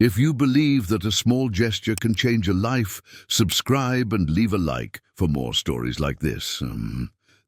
If you believe that a small gesture can change a life, subscribe and leave a like for more stories like this.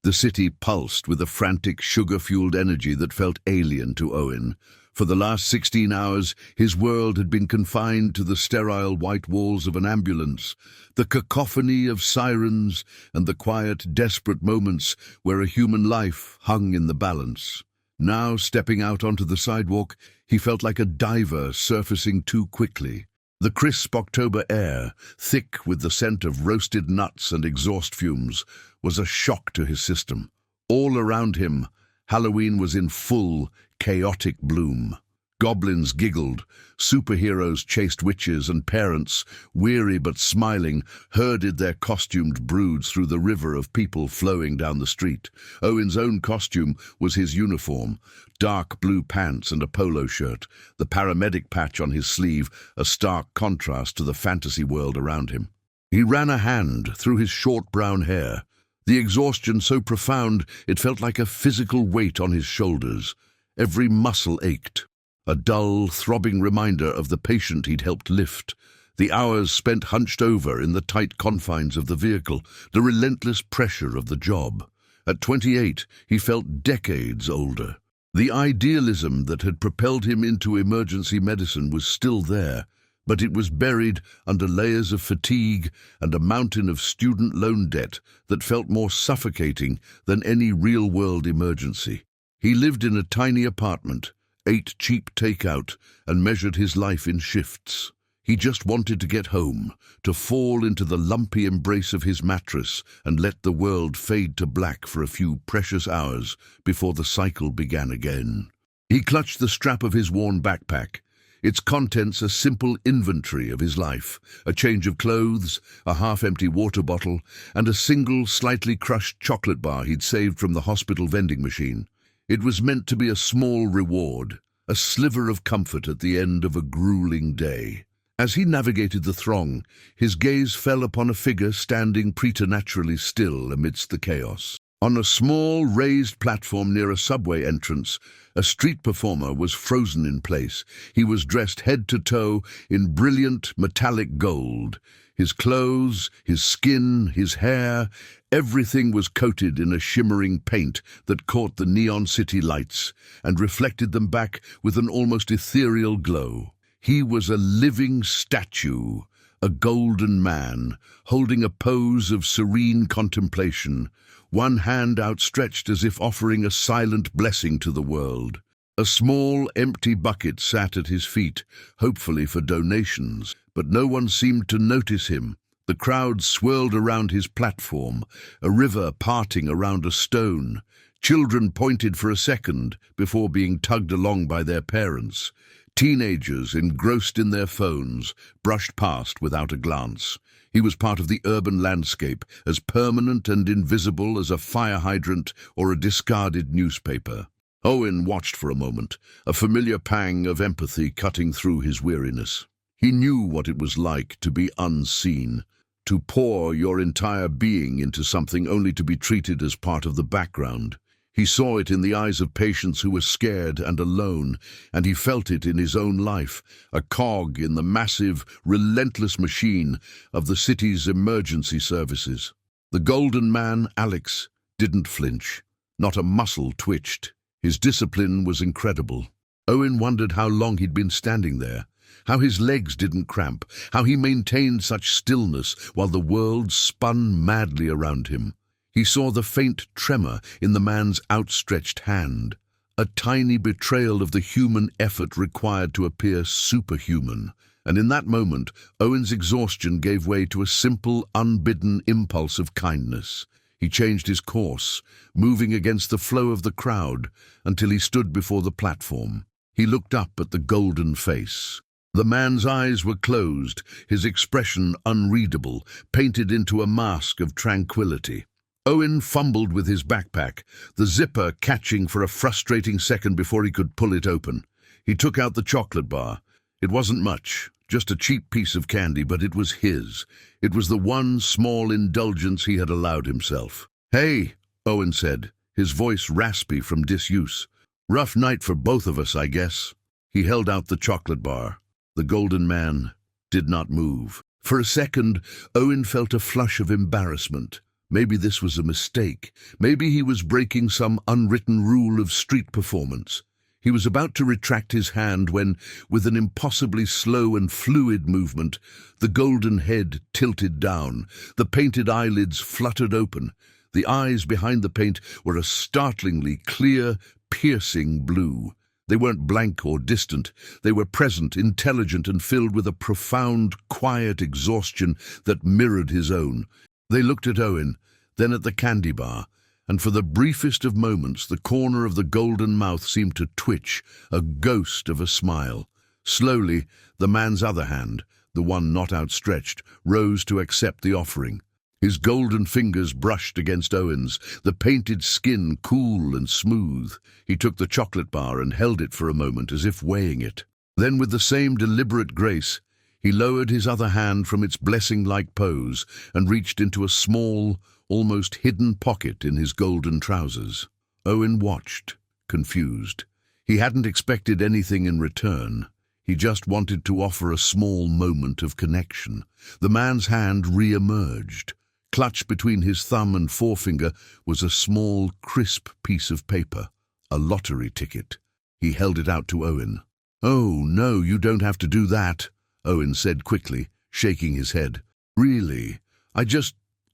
The city pulsed with a frantic, sugar-fueled energy that felt alien to Owen. For the last 16 hours, his world had been confined to the sterile white walls of an ambulance, the cacophony of sirens and the quiet, desperate moments where a human life hung in the balance. Now, stepping out onto the sidewalk, he felt like a diver surfacing too quickly. The crisp October air, thick with the scent of roasted nuts and exhaust fumes, was a shock to his system. All around him, Halloween was in full, chaotic bloom. Goblins giggled, superheroes chased witches, and parents, weary but smiling, herded their costumed broods through the river of people flowing down the street. Owen's own costume was his uniform, dark blue pants and a polo shirt, the paramedic patch on his sleeve a stark contrast to the fantasy world around him. He ran a hand through his short brown hair, the exhaustion so profound it felt like a physical weight on his shoulders. Every muscle ached, a dull, throbbing reminder of the patient he'd helped lift, the hours spent hunched over in the tight confines of the vehicle, the relentless pressure of the job. At 28, he felt decades older. The idealism that had propelled him into emergency medicine was still there, but it was buried under layers of fatigue and a mountain of student loan debt that felt more suffocating than any real-world emergency. He lived in a tiny apartment, ate cheap takeout, and measured his life in shifts. He just wanted to get home, to fall into the lumpy embrace of his mattress and let the world fade to black for a few precious hours before the cycle began again. He clutched the strap of his worn backpack, its contents a simple inventory of his life, a change of clothes, a half-empty water bottle, and a single, slightly crushed chocolate bar he'd saved from the hospital vending machine. It was meant to be a small reward, a sliver of comfort at the end of a grueling day. As he navigated the throng, his gaze fell upon a figure standing preternaturally still amidst the chaos. On a small, raised platform near a subway entrance, a street performer was frozen in place. He was dressed head to toe in brilliant metallic gold. His clothes, his skin, his hair, everything was coated in a shimmering paint that caught the neon city lights and reflected them back with an almost ethereal glow. He was a living statue, a golden man, holding a pose of serene contemplation, one hand outstretched as if offering a silent blessing to the world. A small, empty bucket sat at his feet, hopefully for donations, but no one seemed to notice him. The crowd swirled around his platform, a river parting around a stone. Children pointed for a second before being tugged along by their parents. Teenagers, engrossed in their phones, brushed past without a glance. He was part of the urban landscape, as permanent and invisible as a fire hydrant or a discarded newspaper. Owen watched for a moment, a familiar pang of empathy cutting through his weariness. He knew what it was like to be unseen, to pour your entire being into something only to be treated as part of the background. He saw it in the eyes of patients who were scared and alone, and he felt it in his own life, a cog in the massive, relentless machine of the city's emergency services. The golden man, Alex, didn't flinch. Not a muscle twitched. His discipline was incredible. Owen wondered how long he'd been standing there, how his legs didn't cramp, how he maintained such stillness while the world spun madly around him. He saw the faint tremor in the man's outstretched hand, a tiny betrayal of the human effort required to appear superhuman. And in that moment, Owen's exhaustion gave way to a simple, unbidden impulse of kindness. He changed his course, moving against the flow of the crowd until he stood before the platform. He looked up at the golden face. The man's eyes were closed, his expression unreadable, painted into a mask of tranquility. Owen fumbled with his backpack, the zipper catching for a frustrating second before he could pull it open. He took out the chocolate bar. It wasn't much, just a cheap piece of candy, but it was his. It was the one small indulgence he had allowed himself. "Hey," Owen said, his voice raspy from disuse. "Rough night for both of us, I guess." He held out the chocolate bar. The golden man did not move. For a second, Owen felt a flush of embarrassment. Maybe this was a mistake. Maybe he was breaking some unwritten rule of street performance. He was about to retract his hand when, with an impossibly slow and fluid movement, the golden head tilted down. The painted eyelids fluttered open. The eyes behind the paint were a startlingly clear, piercing blue. They weren't blank or distant. They were present, intelligent, and filled with a profound, quiet exhaustion that mirrored his own. They looked at Owen, then at the candy bar, and for the briefest of moments the corner of the golden mouth seemed to twitch, a ghost of a smile. Slowly, the man's other hand, the one not outstretched, rose to accept the offering. His golden fingers brushed against Owen's, the painted skin cool and smooth. He took the chocolate bar and held it for a moment as if weighing it. Then, with the same deliberate grace, he lowered his other hand from its blessing-like pose and reached into a small, almost hidden pocket in his golden trousers. Owen watched, confused. He hadn't expected anything in return. He just wanted to offer a small moment of connection. The man's hand re-emerged. Clutched between his thumb and forefinger was a small, crisp piece of paper, a lottery ticket. He held it out to Owen. "Oh, no, you don't have to do that," Owen said quickly, shaking his head. "Really,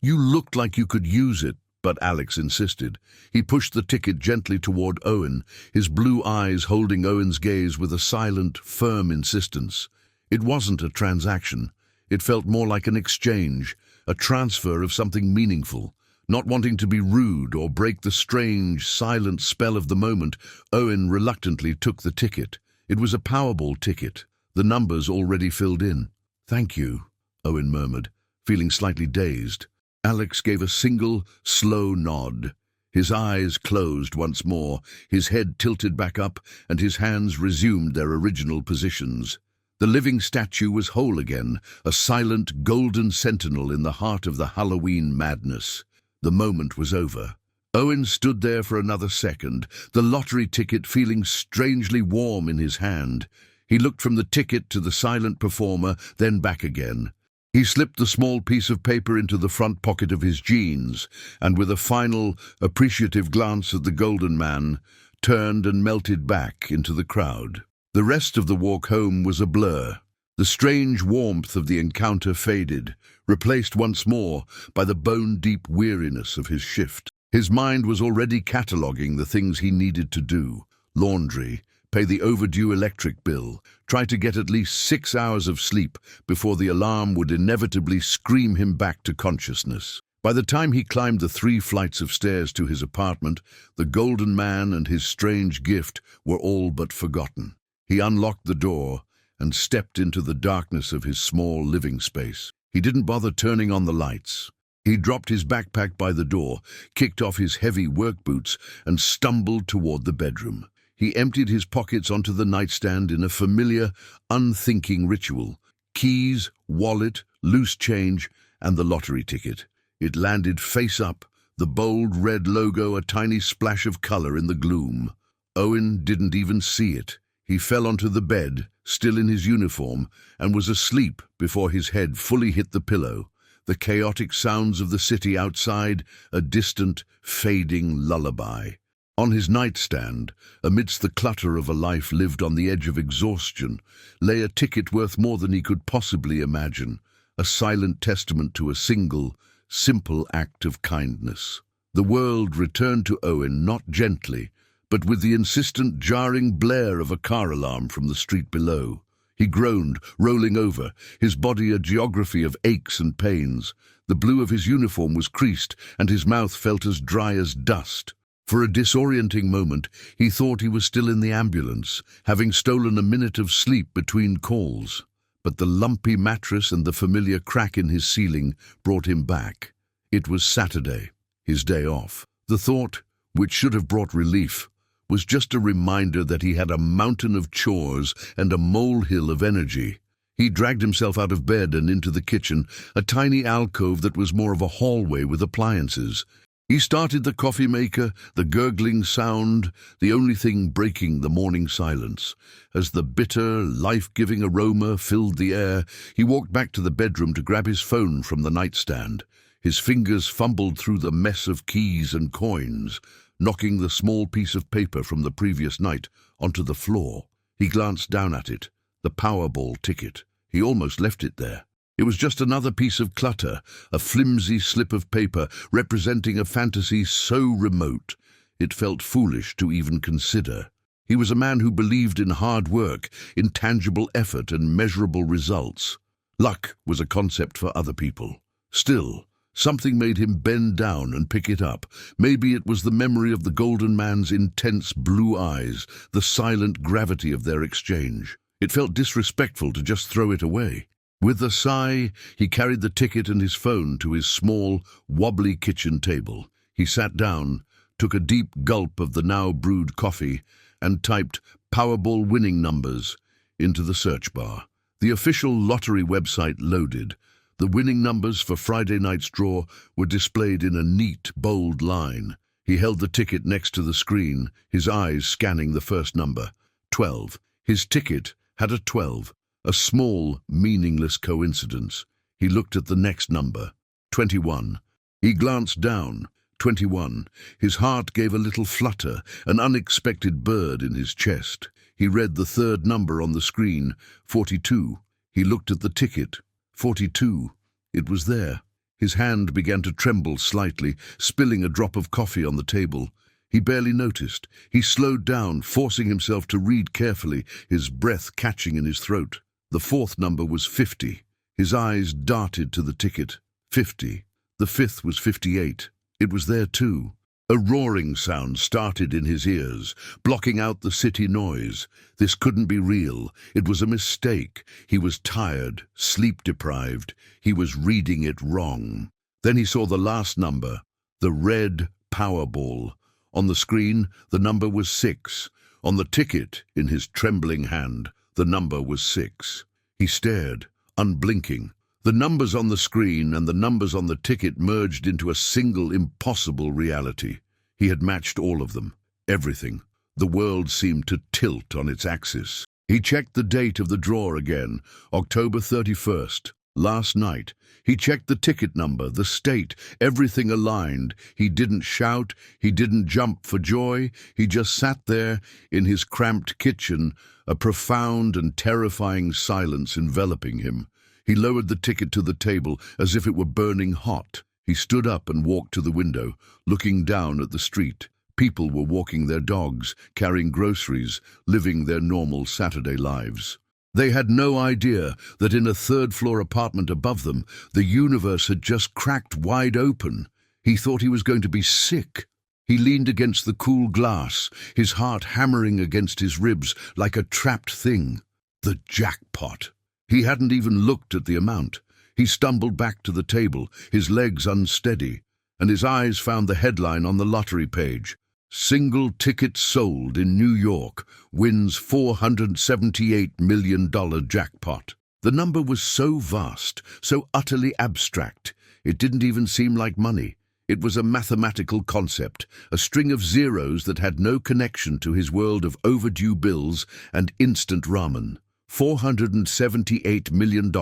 you looked like you could use it," but Alex insisted. He pushed the ticket gently toward Owen, his blue eyes holding Owen's gaze with a silent, firm insistence. It wasn't a transaction. It felt more like an exchange, a transfer of something meaningful. Not wanting to be rude or break the strange, silent spell of the moment, Owen reluctantly took the ticket. It was a Powerball ticket, the numbers already filled in. "Thank you," Owen murmured, feeling slightly dazed. Alex gave a single, slow nod. His eyes closed once more, his head tilted back up, and his hands resumed their original positions. The living statue was whole again, a silent, golden sentinel in the heart of the Halloween madness. The moment was over. Owen stood there for another second, the lottery ticket feeling strangely warm in his hand. He looked from the ticket to the silent performer, then back again. He slipped the small piece of paper into the front pocket of his jeans, and with a final, appreciative glance at the golden man, turned and melted back into the crowd. The rest of the walk home was a blur. The strange warmth of the encounter faded, replaced once more by the bone-deep weariness of his shift. His mind was already cataloguing the things he needed to do: laundry, pay the overdue electric bill, try to get at least 6 hours of sleep before the alarm would inevitably scream him back to consciousness. By the time he climbed the 3 flights of stairs to his apartment, the golden man and his strange gift were all but forgotten. He unlocked the door and stepped into the darkness of his small living space. He didn't bother turning on the lights. He dropped his backpack by the door, kicked off his heavy work boots, and stumbled toward the bedroom. He emptied his pockets onto the nightstand in a familiar, unthinking ritual. Keys, wallet, loose change, and the lottery ticket. It landed face up, the bold red logo a tiny splash of color in the gloom. Owen didn't even see it. He fell onto the bed, still in his uniform, and was asleep before his head fully hit the pillow. The chaotic sounds of the city outside, a distant, fading lullaby. On his nightstand, amidst the clutter of a life lived on the edge of exhaustion, lay a ticket worth more than he could possibly imagine, a silent testament to a single, simple act of kindness. The world returned to Owen not gently, but with the insistent, jarring blare of a car alarm from the street below. He groaned, rolling over, his body a geography of aches and pains. The blue of his uniform was creased, and his mouth felt as dry as dust. For a disorienting moment, he thought he was still in the ambulance, having stolen a minute of sleep between calls. But the lumpy mattress and the familiar crack in his ceiling brought him back. It was Saturday, his day off. The thought, which should have brought relief, was just a reminder that he had a mountain of chores and a molehill of energy. He dragged himself out of bed and into the kitchen, a tiny alcove that was more of a hallway with appliances. He started the coffee maker, the gurgling sound, the only thing breaking the morning silence. As the bitter, life-giving aroma filled the air, he walked back to the bedroom to grab his phone from the nightstand. His fingers fumbled through the mess of keys and coins, knocking the small piece of paper from the previous night onto the floor. He glanced down at it, the Powerball ticket. He almost left it there. It was just another piece of clutter, a flimsy slip of paper representing a fantasy so remote it felt foolish to even consider. He was a man who believed in hard work, in tangible effort and measurable results. Luck was a concept for other people. Still, something made him bend down and pick it up. Maybe it was the memory of the golden man's intense blue eyes, the silent gravity of their exchange. It felt disrespectful to just throw it away. With a sigh, he carried the ticket and his phone to his small, wobbly kitchen table. He sat down, took a deep gulp of the now brewed coffee, and typed Powerball winning numbers into the search bar. The official lottery website loaded. The winning numbers for Friday night's draw were displayed in a neat, bold line. He held the ticket next to the screen, his eyes scanning the first number. 12. His ticket had a 12. A small, meaningless coincidence. He looked at the next number, 21. He glanced down, 21. His heart gave a little flutter, an unexpected bird in his chest. He read the third number on the screen, 42. He looked at the ticket, 42. It was there. His hand began to tremble slightly, spilling a drop of coffee on the table. He barely noticed. He slowed down, forcing himself to read carefully, his breath catching in his throat. The fourth number was 50. His eyes darted to the ticket. 50. The fifth was 58. It was there too. A roaring sound started in his ears, blocking out the city noise. This couldn't be real. It was a mistake. He was tired, sleep-deprived. He was reading it wrong. Then he saw the last number, the red Powerball. On the screen, the number was 6. On the ticket, in his trembling hand, the number was 6. He stared, unblinking. The numbers on the screen and the numbers on the ticket merged into a single impossible reality. He had matched all of them. Everything. The world seemed to tilt on its axis. He checked the date of the draw again, October 31st. Last night. He checked the ticket number, the state, everything aligned. He didn't shout, he didn't jump for joy. He just sat there in his cramped kitchen, a profound and terrifying silence enveloping him. He lowered the ticket to the table as if it were burning hot. He stood up and walked to the window, looking down at the street. People were walking their dogs, carrying groceries, living their normal Saturday lives. They had no idea that in a third-floor apartment above them, the universe had just cracked wide open. He thought he was going to be sick. He leaned against the cool glass, his heart hammering against his ribs like a trapped thing. The jackpot. He hadn't even looked at the amount. He stumbled back to the table, his legs unsteady, and his eyes found the headline on the lottery page. Single ticket sold in New York wins $478 million jackpot. The number was so vast, so utterly abstract, it didn't even seem like money. It was a mathematical concept, a string of zeros that had no connection to his world of overdue bills and instant ramen. $478 million.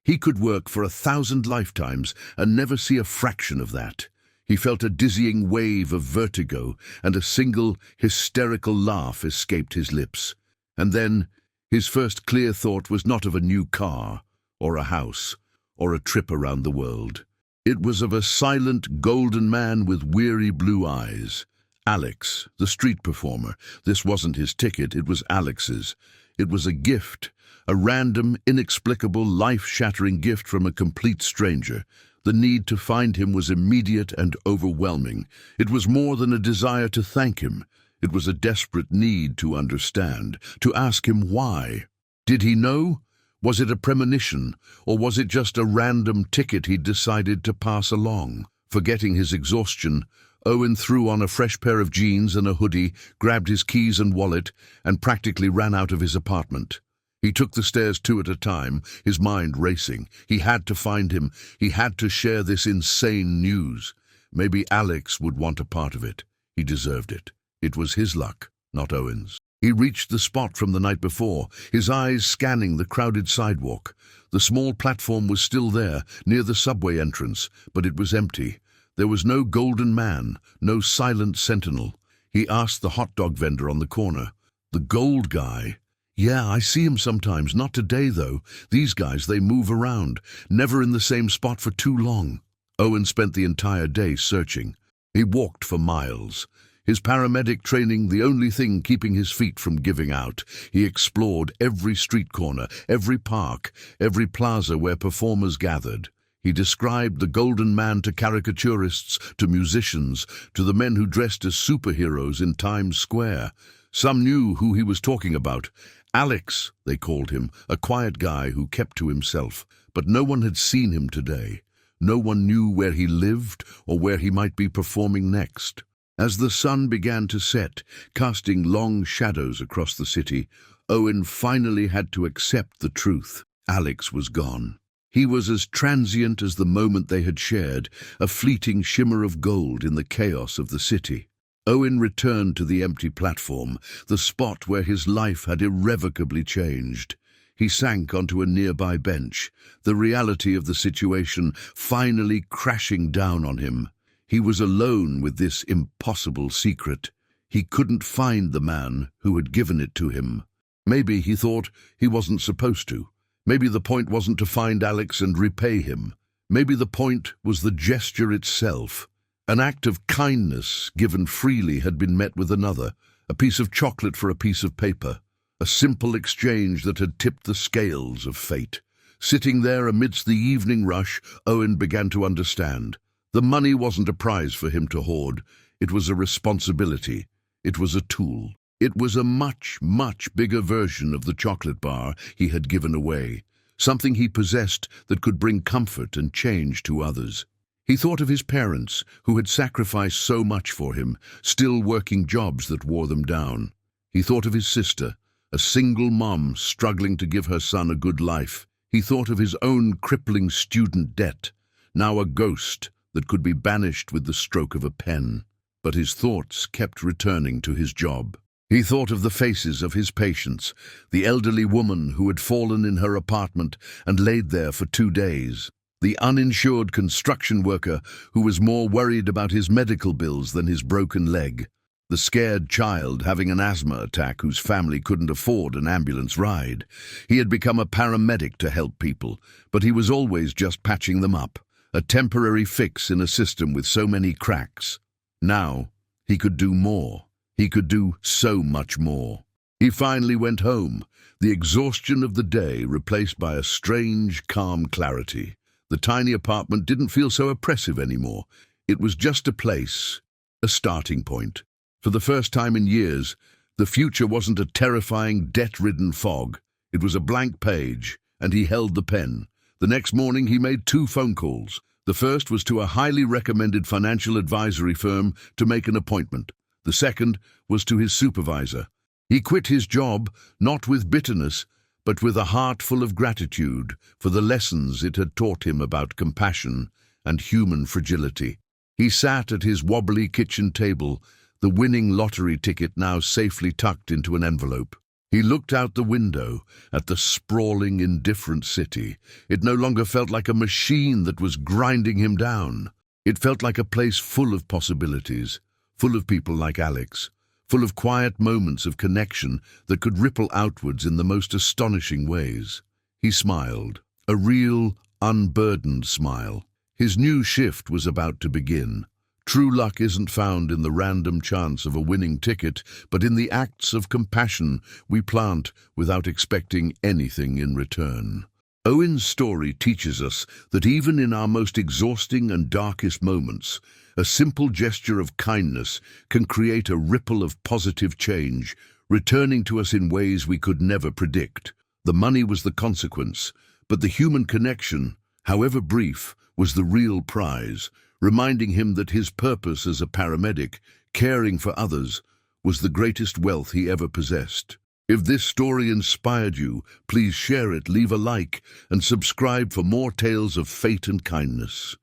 He could work for 1,000 lifetimes and never see a fraction of that. He felt a dizzying wave of vertigo, and a single, hysterical laugh escaped his lips. And then, his first clear thought was not of a new car, or a house, or a trip around the world. It was of a silent, golden man with weary blue eyes. Alex, the street performer. This wasn't his ticket, it was Alex's. It was a gift, a random, inexplicable, life-shattering gift from a complete stranger. The need to find him was immediate and overwhelming. It was more than a desire to thank him. It was a desperate need to understand, to ask him why. Did he know? Was it a premonition, or was it just a random ticket he'd decided to pass along? Forgetting his exhaustion, Owen threw on a fresh pair of jeans and a hoodie, grabbed his keys and wallet, and practically ran out of his apartment. He took the stairs 2 at a time, his mind racing. He had to find him. He had to share this insane news. Maybe Alex would want a part of it. He deserved it. It was his luck, not Owen's. He reached the spot from the night before, his eyes scanning the crowded sidewalk. The small platform was still there, near the subway entrance, but it was empty. There was no golden man, no silent sentinel. He asked the hot dog vendor on the corner. The gold guy? Yeah, I see him sometimes, not today though. These guys, they move around, never in the same spot for too long. Owen spent the entire day searching. He walked for miles. His paramedic training the only thing keeping his feet from giving out. He explored every street corner, every park, every plaza where performers gathered. He described the golden man to caricaturists, to musicians, to the men who dressed as superheroes in Times Square. Some knew who he was talking about. Alex, they called him, a quiet guy who kept to himself. But no one had seen him today. No one knew where he lived or where he might be performing next. As the sun began to set, casting long shadows across the city, Owen finally had to accept the truth. Alex was gone. He was as transient as the moment they had shared, a fleeting shimmer of gold in the chaos of the city. Owen returned to the empty platform, the spot where his life had irrevocably changed. He sank onto a nearby bench, the reality of the situation finally crashing down on him. He was alone with this impossible secret. He couldn't find the man who had given it to him. Maybe he thought he wasn't supposed to. Maybe the point wasn't to find Alex and repay him. Maybe the point was the gesture itself. An act of kindness given freely had been met with another, a piece of chocolate for a piece of paper, a simple exchange that had tipped the scales of fate. Sitting there amidst the evening rush, Owen began to understand. The money wasn't a prize for him to hoard. It was a responsibility. It was a tool. It was a much, much bigger version of the chocolate bar he had given away, something he possessed that could bring comfort and change to others. He thought of his parents, who had sacrificed so much for him, still working jobs that wore them down. He thought of his sister, a single mom struggling to give her son a good life. He thought of his own crippling student debt, now a ghost that could be banished with the stroke of a pen. But his thoughts kept returning to his job. He thought of the faces of his patients, the elderly woman who had fallen in her apartment and laid there for 2 days, the uninsured construction worker who was more worried about his medical bills than his broken leg, the scared child having an asthma attack whose family couldn't afford an ambulance ride. He had become a paramedic to help people, but he was always just patching them up, a temporary fix in a system with so many cracks. Now, he could do more. He could do so much more. He finally went home, the exhaustion of the day replaced by a strange, calm clarity. The tiny apartment didn't feel so oppressive anymore. It was just a place, a starting point. For the first time in years, the future wasn't a terrifying, debt-ridden fog. It was a blank page, and he held the pen. The next morning he made 2 phone calls. The first was to a highly recommended financial advisory firm to make an appointment. The second was to his supervisor. He quit his job, not with bitterness, but with a heart full of gratitude for the lessons it had taught him about compassion and human fragility. He sat at his wobbly kitchen table, the winning lottery ticket now safely tucked into an envelope. He looked out the window at the sprawling, indifferent city. It no longer felt like a machine that was grinding him down. It felt like a place full of possibilities, full of people like Alex, full of quiet moments of connection that could ripple outwards in the most astonishing ways. He smiled, a real, unburdened smile. His new shift was about to begin. True luck isn't found in the random chance of a winning ticket, but in the acts of compassion we plant without expecting anything in return. Owen's story teaches us that even in our most exhausting and darkest moments, a simple gesture of kindness can create a ripple of positive change, returning to us in ways we could never predict. The money was the consequence, but the human connection, however brief, was the real prize, reminding him that his purpose as a paramedic, caring for others, was the greatest wealth he ever possessed. If this story inspired you, please share it, leave a like, and subscribe for more tales of fate and kindness.